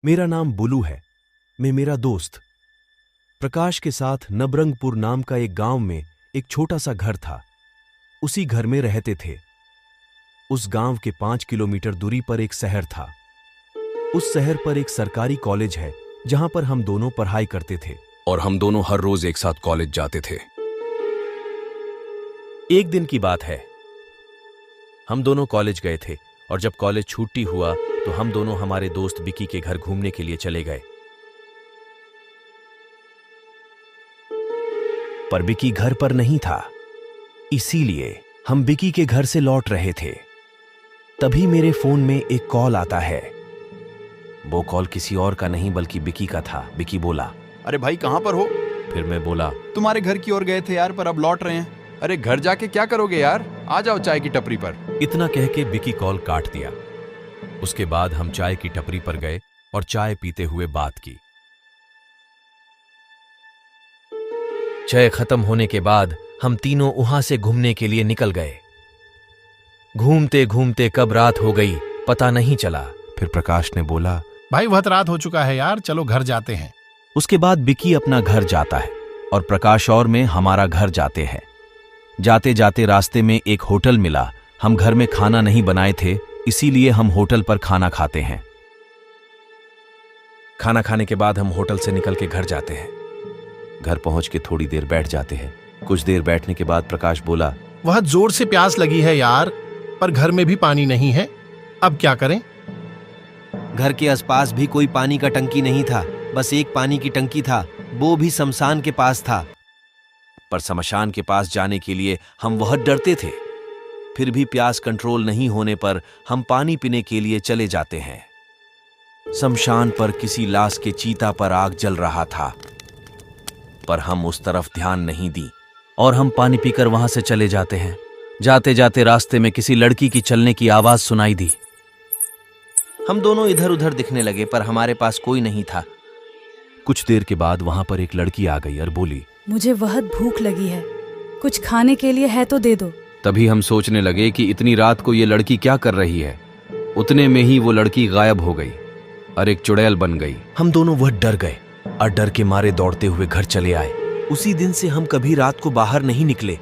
मेरा नाम बुलू है। मैं मेरा दोस्त प्रकाश के साथ नबरंगपुर नाम का एक गांव में एक छोटा सा घर था। उसी घर में रहते थे। उस गांव के 5 किलोमीटर दूरी पर एक शहर था। उस शहर पर एक सरकारी कॉलेज है जहां पर हम दोनों पढ़ाई करते थे। और हम दोनों हर रोज एक साथ कॉलेज जाते थे। एक दिन की बात है, हम दोनों कॉलेज गए थे और जब कॉलेज छुट्टी हुआ तो हम दोनों हमारे दोस्त बिकी के घर घूमने के लिए चले गए। पर बिकी घर पर नहीं था, इसीलिए हम बिकी के घर से लौट रहे थे। तभी मेरे फोन में एक कॉल आता है। वो कॉल किसी और का नहीं बल्कि बिकी का था। बिकी बोला, अरे भाई कहाँ पर हो? फिर मैं बोला, तुम्हारे घर की ओर गए थे यार, पर अब लौट रहे हैं। अरे घर जाके क्या करोगे यार, आ जाओ चाय की टपरी पर। इतना कह के बिकी कॉल काट दिया। उसके बाद हम चाय की टपरी पर गए और चाय पीते हुए बात की। चाय खत्म होने के बाद हम तीनों वहां से घूमने के लिए निकल गए। घूमते घूमते कब रात हो गई पता नहीं चला। फिर प्रकाश ने बोला, भाई बहुत रात हो चुका है यार, चलो घर जाते हैं। उसके बाद बिकी अपना घर जाता है और प्रकाश और मैं हमारा घर जाते हैं। जाते जाते रास्ते में एक होटल मिला। हम घर में खाना नहीं बनाए थे, इसीलिए हम होटल पर खाना खाते हैं। खाना खाने के बाद हम होटल से निकल के घर जाते हैं। घर पहुंच के थोड़ी देर बैठ जाते हैं। कुछ देर बैठने के बाद प्रकाश बोला, बहुत जोर से प्यास लगी है यार, पर घर में भी पानी नहीं है, अब क्या करें? घर के आसपास भी कोई पानी का टंकी नहीं था, बस एक पानी की टंकी था, वो भी शमशान के पास था। पर शमशान के पास जाने के लिए हम बहुत डरते थे। फिर भी प्यास कंट्रोल नहीं होने पर हम पानी पीने के लिए चले जाते हैं। शमशान पर किसी लाश के चीता पर आग जल रहा था, पर हम उस तरफ ध्यान नहीं दी और हम पानी पीकर वहां से चले जाते हैं। जाते जाते रास्ते में किसी लड़की की चलने की आवाज सुनाई दी। हम दोनों इधर उधर दिखने लगे, पर हमारे पास कोई नहीं था। कुछ देर के बाद वहां पर एक लड़की आ गई और बोली, मुझे बहुत भूख लगी है, कुछ खाने के लिए है तो दे दो। तभी हम सोचने लगे कि इतनी रात को ये लड़की क्या कर रही है। उतने में ही वो लड़की गायब हो गई और एक चुड़ैल बन गई। हम दोनों बहुत डर गए और डर के मारे दौड़ते हुए घर चले आए। उसी दिन से हम कभी रात को बाहर नहीं निकले।